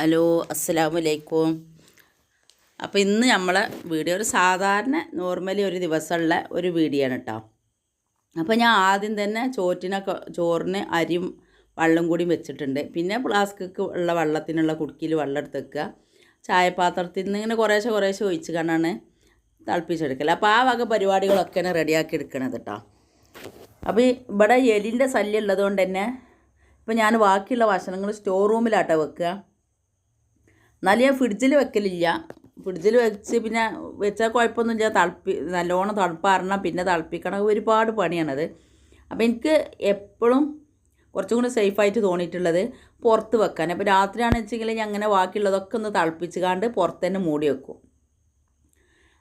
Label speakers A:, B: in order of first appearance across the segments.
A: Hello അസ്സലാമു അലൈക്കും. അപ്പോൾ ഇന്ന് നമ്മളെ വീഡിയോ ഒരു സാധാരണ നോർമലി ഒരു ദിവസമുള്ള ഒരു വീഡിയോ ആണ് കേട്ടോ. അപ്പോൾ ഞാൻ ആദ്യം തന്നെ ചോറിന് അരിയും വെള്ളം കൂടി വെച്ചിട്ടുണ്ട്. പിന്നെ ഫ്ലാസ്കിക്ക് ഉള്ള വെള്ളത്തിനുള്ള കുടുക്കിയിൽ വെള്ളം എടുത്ത് വെക്കുക. ചായപാത്രത്തിൽ നിന്ന് ഇങ്ങനെ കുറേശ്ശെ ഒഴിച്ച് കണ്ടാണ് തിളപ്പിച്ചെടുക്കൽ. അപ്പോൾ ആ വക പരിപാടികളൊക്കെയാണ് റെഡിയാക്കി എടുക്കണത് കേട്ടോ. അപ്പോൾ ഇവിടെ എലിൻ്റെ ശല്യം ഉള്ളതുകൊണ്ട് തന്നെ ഇപ്പോൾ ഞാൻ ബാക്കിയുള്ള ഭക്ഷണങ്ങൾ സ്റ്റോർ റൂമിലാട്ടോ വെക്കുക. എന്നാലും ഞാൻ ഫ്രിഡ്ജിൽ വെക്കലില്ല. ഫ്രിഡ്ജിൽ വെച്ച് പിന്നെ വെച്ചാൽ കുഴപ്പമൊന്നുമില്ല. നല്ലോണം തണുപ്പാറണം, പിന്നെ തിളപ്പിക്കണം, ഒരുപാട് പണിയാണത്. അപ്പോൾ എനിക്ക് എപ്പോഴും കുറച്ചും കൂടി സേഫായിട്ട് തോന്നിയിട്ടുള്ളത് പുറത്ത് വെക്കാൻ. അപ്പോൾ രാത്രിയാണെന്ന് വെച്ചെങ്കിൽ ഞാൻ അങ്ങനെ ബാക്കിയുള്ളതൊക്കെ ഒന്ന് തിളപ്പിച്ച് പുറത്ത് തന്നെ മൂടി വെക്കും.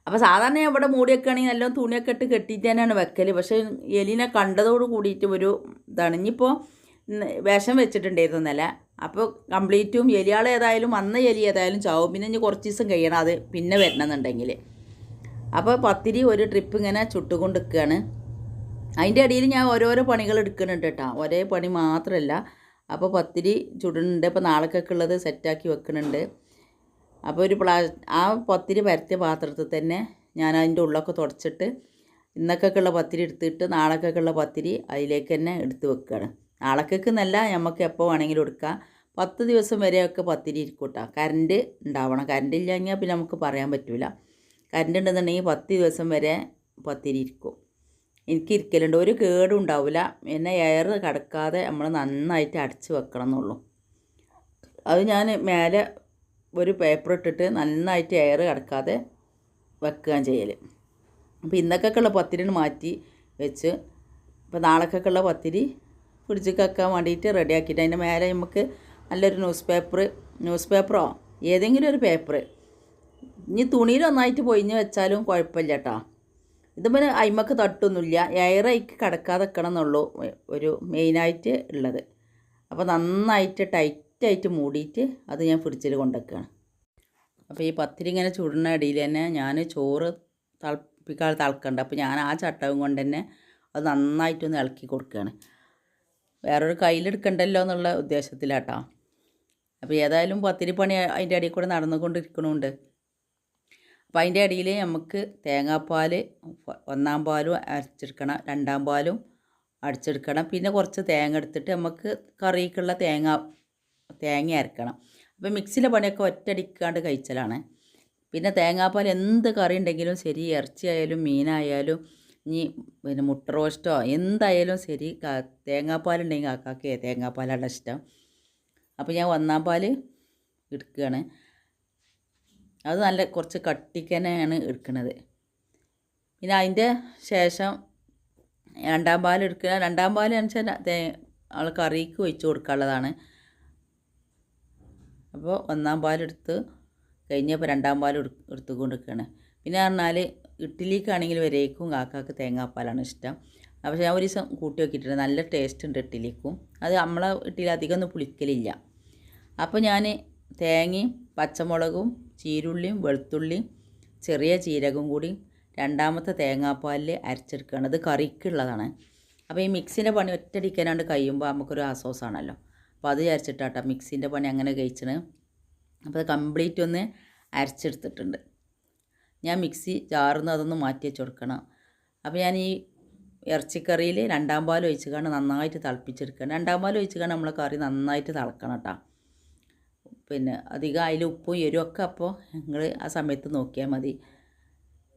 A: അപ്പോൾ സാധാരണ ഞാൻ ഇവിടെ മൂടി വെക്കുകയാണെങ്കിൽ നല്ലോണം തുണിയൊക്കെ ഇട്ട് കെട്ടിയിട്ട് തന്നെയാണ് വെക്കൽ. പക്ഷേ എലിനെ കണ്ടതോട് കൂടിയിട്ട് ഒരു ഇതാണ്. ഇനിയിപ്പോൾ വിഷം വെച്ചിട്ടുണ്ടായിരുന്നു നില. അപ്പോൾ കംപ്ലീറ്റും എലിയാൾ ഏതായാലും അന്ന് എലി ഏതായാലും ചാവും. പിന്നെ ഇനി കുറച്ച് ദിവസം കഴിയണം അത് പിന്നെ വരണമെന്നുണ്ടെങ്കിൽ. അപ്പോൾ പത്തിരി ഒരു ട്രിപ്പ് ഇങ്ങനെ ചുട്ടുകൊണ്ട് നിൽക്കുകയാണ്. അതിൻ്റെ ഇടയിൽ ഞാൻ ഓരോരോ പണികൾ എടുക്കുന്നുണ്ട് കേട്ടോ, ഒരേ പണി മാത്രമല്ല. അപ്പോൾ പത്തിരി ചുടുന്നുണ്ട്. അപ്പോൾ നാളേക്കൊക്കെ ഉള്ളത് സെറ്റാക്കി വെക്കുന്നുണ്ട്. അപ്പോൾ ആ പത്തിരി പരത്തിയ പാത്രത്തിൽ തന്നെ ഞാൻ അതിൻ്റെ ഉള്ളൊക്കെ തുടച്ചിട്ട് ഇന്നൊക്കെയുള്ള പത്തിരി എടുത്തിട്ട് നാളേക്കൊക്കെയുള്ള പത്തിരി അതിലേക്ക് തന്നെ എടുത്ത് വെക്കുകയാണ്. നാളേക്കൊക്കെ എന്നല്ല, നമുക്ക് എപ്പോൾ വേണമെങ്കിലും എടുക്കാം. 10 ദിവസം വരെയൊക്കെ പത്തിരി ഇരിക്കും കേട്ടോ. കറണ്ട് ഉണ്ടാവണം. കറണ്ട് ഇല്ലെങ്കിൽ പിന്നെ നമുക്ക് പറയാൻ പറ്റില്ല. കറണ്ട് ഉണ്ടെന്നുണ്ടെങ്കിൽ 10 ദിവസം വരെ പത്തിരി ഇരിക്കും. എനിക്ക് ഇരിക്കലുണ്ട്, ഒരു കേടും ഉണ്ടാവില്ല. പിന്നെ എയർ കടക്കാതെ നമ്മൾ നന്നായിട്ട് അടച്ച് വെക്കണം എന്നുള്ളൂ. അത് ഞാൻ മേലെ ഒരു പേപ്പർ ഇട്ടിട്ട് നന്നായിട്ട് എയർ കടക്കാതെ വെക്കുകയാണ് ചെയ്യൽ. അപ്പോൾ ഇന്നൊക്കെയുള്ള പത്തിരിന് മാറ്റി വെച്ച് ഇപ്പോൾ നാളേക്കൊക്കെയുള്ള പത്തിരി ഫ്രിഡ്ജിൽ വെക്കാൻ വേണ്ടിയിട്ട് റെഡിയാക്കിയിട്ട് അതിൻ്റെ മേലെ നമുക്ക് നല്ലൊരു ന്യൂസ് പേപ്പറോ ഏതെങ്കിലും ഒരു പേപ്പർ ഇനി തുണിയിൽ ഒന്നായിട്ട് പൊയിഞ്ഞ് വെച്ചാലും കുഴപ്പമില്ല കേട്ടോ. ഇതിപ്പോൾ അയിമക്ക് തട്ടൊന്നുമില്ല, എയറേക്ക് കടക്കാതെ വെക്കണം എന്നുള്ളൂ ഒരു മെയിനായിട്ട് ഉള്ളത്. അപ്പോൾ നന്നായിട്ട് ടൈറ്റായിട്ട് മൂടിയിട്ട് അത് ഞാൻ ഫ്രിഡ്ജിൽ കൊണ്ടുവയ്ക്കുകയാണ്. അപ്പോൾ ഈ പത്തിരി ഇങ്ങനെ ചുടുന്ന ഇടയിൽ തന്നെ ഞാൻ ചോറ് തിളക്കണ്ട. അപ്പോൾ ഞാൻ ആ ചട്ടവും കൊണ്ട് തന്നെ അത് നന്നായിട്ടൊന്ന് ഇളക്കി കൊടുക്കുകയാണ്. വേറൊരു കയ്യിലെടുക്കണ്ടല്ലോ എന്നുള്ള ഉദ്ദേശത്തിലാട്ടോ. അപ്പോൾ ഏതായാലും പത്തിരി പണി അതിൻ്റെ ഇടയിൽ കൂടെ നടന്നുകൊണ്ടിരിക്കണമുണ്ട്. അപ്പോൾ അതിൻ്റെ ഇടയിൽ നമുക്ക് തേങ്ങാപ്പാൽ 1-ാം പാലും അരച്ചെടുക്കണം, 2-ാം പാലും അടിച്ചെടുക്കണം. പിന്നെ കുറച്ച് തേങ്ങ എടുത്തിട്ട് നമുക്ക് കറിക്കുള്ള തേങ്ങ അരക്കണം. അപ്പോൾ മിക്സിയിലെ പണിയൊക്കെ ഒറ്റയടിക്കാണ്ട് കഴിച്ചലാണ്. പിന്നെ തേങ്ങാപ്പാൽ എന്ത് കറി ഉണ്ടെങ്കിലും ശരി, ഇറച്ചിയായാലും മീനായാലും ഇനി പിന്നെ മുട്ട റോസ്റ്റോ എന്തായാലും ശരി, തേങ്ങാപ്പാലുണ്ടെങ്കിൽ കാക്കാക്കേ തേങ്ങാപ്പാലാണ് ഇഷ്ടം. അപ്പോൾ ഞാൻ 1-ാം പാൽ എടുക്കുകയാണ്. അത് നല്ല കുറച്ച് കട്ടിക്കനെയാണ് എടുക്കുന്നത്. പിന്നെ അതിൻ്റെ ശേഷം 2-ാം പാൽ എടുക്കുക. 2-ാം പാൽ എന്ന് വെച്ചാൽ കറിക്ക് ഒഴിച്ച് കൊടുക്കാനുള്ളതാണ്. അപ്പോൾ 1-ാം പാലെടുത്ത് കഴിഞ്ഞപ്പോൾ 2-ാം പാൽ എടുത്തുകൊണ്ടിരിക്കുകയാണ്. പിന്നെ പറഞ്ഞാൽ ഇഡ്ഡലിക്കാണെങ്കിൽ വരേക്കും കാക്കാക്ക് തേങ്ങാപ്പാലാണ് ഇഷ്ടം. പക്ഷേ ഞാൻ ഒരു ദിവസം കൂട്ടി നോക്കിയിട്ടുണ്ട്, നല്ല ടേസ്റ്റ് ഉണ്ട് ഇഡ്ഡലിക്കും. അത് നമ്മളെ ഇഡ്ഡലി അധികം ഒന്നും പുളിക്കലില്ല. അപ്പോൾ ഞാൻ തേങ്ങയും പച്ചമുളകും ചീരുള്ളിയും വെളുത്തുള്ളിയും ചെറിയ ജീരകവും കൂടി 2-ാമത്തെ തേങ്ങാപ്പാലിൽ അരച്ചെടുക്കുകയാണ്. ഇത് കറിക്കുള്ളതാണ്. അപ്പോൾ ഈ മിക്സിൻ്റെ പണി ഒറ്റടിക്കാനാണ്ട് കഴിയുമ്പോൾ നമുക്കൊരു ആശ്വാസമാണല്ലോ. അപ്പോൾ അത് അരച്ചിട്ടാട്ടോ മിക്സിൻ്റെ പണി അങ്ങനെ കഴിച്ചത്. അപ്പോൾ അത് കംപ്ലീറ്റ് ഒന്ന് അരച്ചെടുത്തിട്ടുണ്ട്. ഞാൻ മിക്സി ജാറിന്ന് അതൊന്ന് മാറ്റി വെച്ച് കൊടുക്കണം. അപ്പോൾ ഞാൻ ഈ ഇറച്ചിക്കറിയിൽ 2-ാം പാൽ ഒഴിച്ച് നന്നായിട്ട് തിളപ്പിച്ചെടുക്കണം. 2-ാം പാൽ ഒഴിച്ച് നമ്മളെ കറി നന്നായിട്ട് തിളക്കണം കേട്ടോ. പിന്നെ അധികം അതിൽ ഉപ്പും എരിവൊക്കെ അപ്പോൾ നിങ്ങൾ ആ സമയത്ത് നോക്കിയാൽ മതി.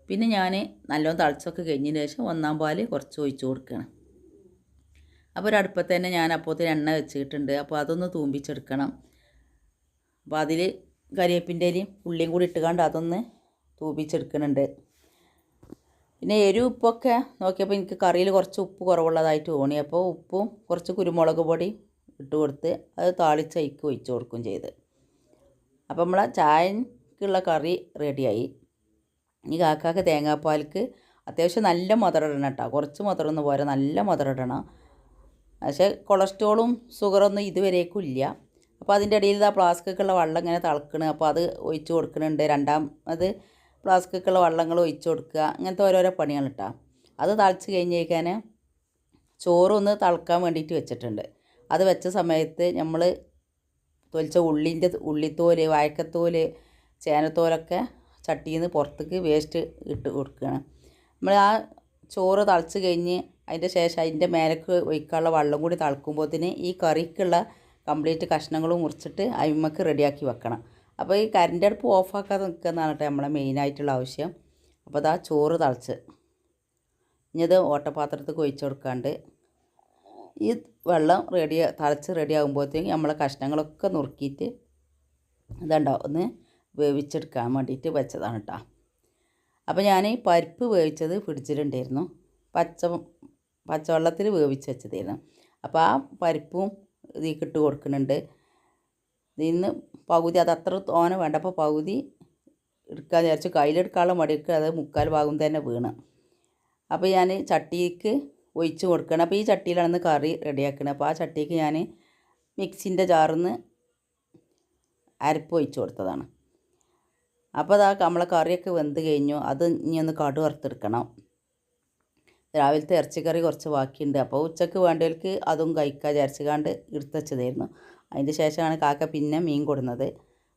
A: പിന്നെ ഞാൻ നല്ലോണം തിളച്ചൊക്കെ കഴിഞ്ഞതിന് ശേഷം 1-ാം പാൽ കുറച്ച് ഒഴിച്ച് കൊടുക്കണം. അപ്പോൾ ഒരു അടുപ്പത്ത് തന്നെ ഞാൻ അപ്പോഴത്തേന് എണ്ണ വെച്ചിട്ടുണ്ട്. അപ്പോൾ അതൊന്ന് തൂമ്പിച്ചെടുക്കണം. അപ്പോൾ അതിൽ കരിവേപ്പിൻ്റെ ഇലയും ഉള്ളിയും കൂടി ഇട്ടുകൊണ്ട് അതൊന്ന് തൂപ്പിച്ചെടുക്കുന്നുണ്ട്. പിന്നെ എരിവ് ഉപ്പൊക്കെ നോക്കിയപ്പോൾ എനിക്ക് കറിയിൽ കുറച്ച് ഉപ്പ് കുറവുള്ളതായിട്ട് തോന്നി. അപ്പോൾ ഉപ്പും കുറച്ച് കുരുമുളക് പൊടി ഇട്ട് കൊടുത്ത് അത് താളിച്ചയ്ക്ക് ഒഴിച്ച് കൊടുക്കുകയും ചെയ്ത്. അപ്പോൾ നമ്മളെ ചായക്കുള്ള കറി റെഡിയായി. ഈ കാക്കാക്ക് തേങ്ങാപ്പാൽക്ക് അത്യാവശ്യം നല്ല മധുരം ഇടണം കേട്ടോ. കുറച്ച് മധുരമൊന്നും പോരാ, നല്ല മധുരം ഇടണം. പക്ഷേ കൊളസ്ട്രോളും ഷുഗറൊന്നും ഇതുവരേക്കും ഇല്ല. അപ്പോൾ അതിൻ്റെ ഇടയിൽ ആ ഫ്ലാസ്കൊക്കെയുള്ള വെള്ളം ഇങ്ങനെ തിളക്കണ്. അപ്പോൾ അത് ഒഴിച്ച് കൊടുക്കുന്നുണ്ട്. 2-ാമത് ഫ്ലാസ്കൊക്കെയുള്ള വെള്ളങ്ങൾ ഒഴിച്ച് കൊടുക്കുക. അങ്ങനത്തെ ഓരോരോ പണികൾ കേട്ടോ. അത് തിളച്ച് കഴിഞ്ഞേക്കാൻ ചോറൊന്ന് തിളക്കാൻ വേണ്ടിയിട്ട് വെച്ചിട്ടുണ്ട്. അത് വെച്ച സമയത്ത് നമ്മൾ തൊലിച്ച ഉള്ളിത്തോല്, വാഴക്കത്തോല്, ചേനത്തോലൊക്കെ ചട്ടിയിൽ നിന്ന് പുറത്തേക്ക് വേസ്റ്റ് ഇട്ട് കൊടുക്കുകയാണ്. നമ്മൾ ആ ചോറ് തിളച്ച് കഴിഞ്ഞ് അതിൻ്റെ ശേഷം അതിൻ്റെ മേലേക്ക് ഒഴിക്കാനുള്ള വെള്ളം കൂടി തിളക്കുമ്പോഴത്തേന് ഈ കറിക്കുള്ള കംപ്ലീറ്റ് കഷ്ണങ്ങളും മുറിച്ചിട്ട് അയിമക്ക് റെഡിയാക്കി വെക്കണം. അപ്പോൾ ഈ കറണ്ട് അടുപ്പ് ഓഫാക്കാതെ നിൽക്കുന്നതാണ് കേട്ടോ നമ്മളെ മെയിനായിട്ടുള്ള ആവശ്യം. അപ്പോൾ അതാ ചോറ് തിളച്ച് ഇനി ഇത് ഓട്ടപാത്രത്തേക്ക് ഒഴിച്ച് കൊടുക്കാണ്ട് ഈ വെള്ളം തിളച്ച് റെഡി ആകുമ്പോഴത്തേക്കും നമ്മളെ കഷ്ണങ്ങളൊക്കെ നുറുക്കിയിട്ട് ഇതുണ്ടോ ഒന്ന് വേവിച്ചെടുക്കാൻ വേണ്ടിയിട്ട് വെച്ചതാണ് കേട്ടോ. അപ്പോൾ ഞാൻ ഈ പരിപ്പ് വേവിച്ചത് ഫ്രിഡ്ജിലുണ്ടായിരുന്നു, പച്ചവെള്ളത്തിൽ വേവിച്ച് വെച്ചതായിരുന്നു. അപ്പോൾ ആ പരിപ്പും ഇതിലേക്ക് ഇട്ട് കൊടുക്കുന്നുണ്ട്. ഇതിൽ നിന്ന് പകുതി, അത് അത്ര തോനെ വേണ്ട, അപ്പോൾ പകുതി എടുക്കാൻ വിചാരിച്ചു. കയ്യിലെടുക്കാനുള്ള മടിക്ക് അത് 3/4 ഭാഗം തന്നെ വീണ്. അപ്പോൾ ഞാൻ ചട്ടിക്ക് ഒഴിച്ച് കൊടുക്കണം. അപ്പോൾ ഈ ചട്ടിയിലാണ് കറി റെഡിയാക്കുന്നത്. അപ്പോൾ ആ ചട്ടിക്ക് ഞാൻ മിക്സിൻ്റെ ജാറിൽ നിന്ന് അരപ്പ് ഒഴിച്ച് കൊടുത്തതാണ്. അപ്പോൾ അതാ നമ്മളെ കറിയൊക്കെ വെന്ത് കഴിഞ്ഞു. അത് ഇനി ഒന്ന് കടു വറുത്തെടുക്കണം. രാവിലത്തെ ഇറച്ചിക്കറി കുറച്ച് ബാക്കിയുണ്ട്. അപ്പോൾ ഉച്ചക്ക് വേണ്ടവർക്ക് അതും കഴിക്കാൻ വിചാരിച്ചുകൊണ്ട് എടുത്ത് വെച്ചതായിരുന്നു. അതിൻ്റെ ശേഷമാണ് കാക്ക പിന്നെ മീൻ കൊടുന്നത്.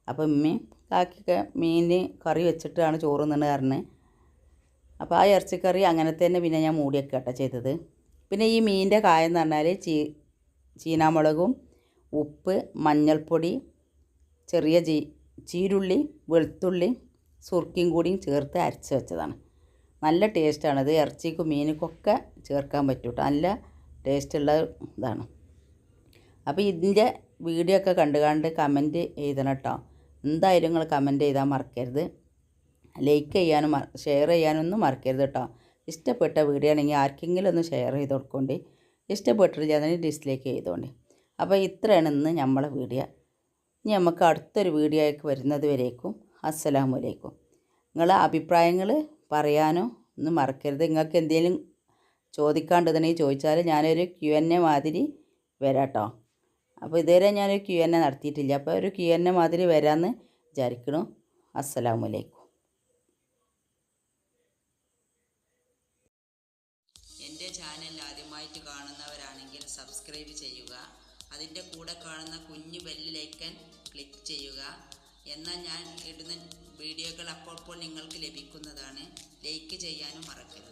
A: അപ്പോൾ ഉമ്മയും കാക്കൊക്കെ മീൻ കറി വെച്ചിട്ടാണ് ചോറ് നിന്ന് പറഞ്ഞത്. അപ്പോൾ ആ ഇറച്ചിക്കറി അങ്ങനെ തന്നെ പിന്നെ ഞാൻ മൂടിയൊക്കെ കേട്ടോ ചെയ്തത്. പിന്നെ ഈ മീനിൻ്റെ കായം എന്ന് പറഞ്ഞാൽ ചീനാമുളകും ഉപ്പ്, മഞ്ഞൾപ്പൊടി, ചെറിയ ചീരുള്ളി, വെളുത്തുള്ളി, സുർക്കയും കൂടിയും ചേർത്ത് അരച്ച് വെച്ചതാണ്. നല്ല ടേസ്റ്റാണത്. ഇറച്ചിക്കും മീനിക്കൊക്കെ ചേർക്കാൻ പറ്റും കേട്ടോ. നല്ല ടേസ്റ്റുള്ള ഇതാണ്. അപ്പോൾ ഇതിൻ്റെ വീഡിയോ ഒക്കെ കണ്ട് കമൻറ്റ് എഴുതണം കേട്ടോ. എന്തായാലും നിങ്ങൾ കമൻറ്റ് ചെയ്താൽ മറക്കരുത്. ലൈക്ക് ചെയ്യാനും ഷെയർ ചെയ്യാനൊന്നും മറക്കരുത് കേട്ടോ. ഇഷ്ടപ്പെട്ട വീഡിയോ ആണെങ്കിൽ ആർക്കെങ്കിലും ഒന്ന് ഷെയർ ചെയ്ത് കൊടുത്തോണ്ട്, ഇഷ്ടപ്പെട്ടിട്ട് അതിന് ഡിസ്ലൈക്ക് ചെയ്തോണ്ട്. അപ്പോൾ ഇത്രയാണ് ഇന്ന് നമ്മളെ വീഡിയോ. ഇനി നമുക്ക് അടുത്തൊരു വീഡിയോ ആയിട്ട് വരുന്നത് വരേക്കും അസ്സലാമു അലൈക്കും. നിങ്ങളെ അഭിപ്രായങ്ങൾ പറയാനോ ഒന്നും മറക്കരുത്. നിങ്ങൾക്ക് എന്തെങ്കിലും ചോദിക്കാണ്ടതിനെങ്കിൽ ചോദിച്ചാൽ ഞാനൊരു Q&A മാതിരി വരാം കേട്ടോ. അപ്പോൾ ഇതുവരെ ഞാനൊരു Q&A നടത്തിയിട്ടില്ല. അപ്പോൾ ഒരു Q&A മാതിരി വരാമെന്ന് വിചാരിക്കണു. അസ്സലാമു അലൈക്കും. എൻ്റെ ചാനൽ ആദ്യമായിട്ട് കാണുന്നവരാണെങ്കിൽ സബ്സ്ക്രൈബ് ചെയ്യുക. അതിൻ്റെ കൂടെ കാണുന്ന കുഞ്ഞു ബെല്ലിലേക്കൻ ക്ലിക്ക് ചെയ്യുക. എന്നാൽ ഞാൻ ഇടുന്ന വീഡിയോകൾ അപ്പോൾ നിങ്ങൾക്ക് ലഭിക്കുന്നതാണ്. ലൈക്ക് ചെയ്യാനും മറക്കരുത്.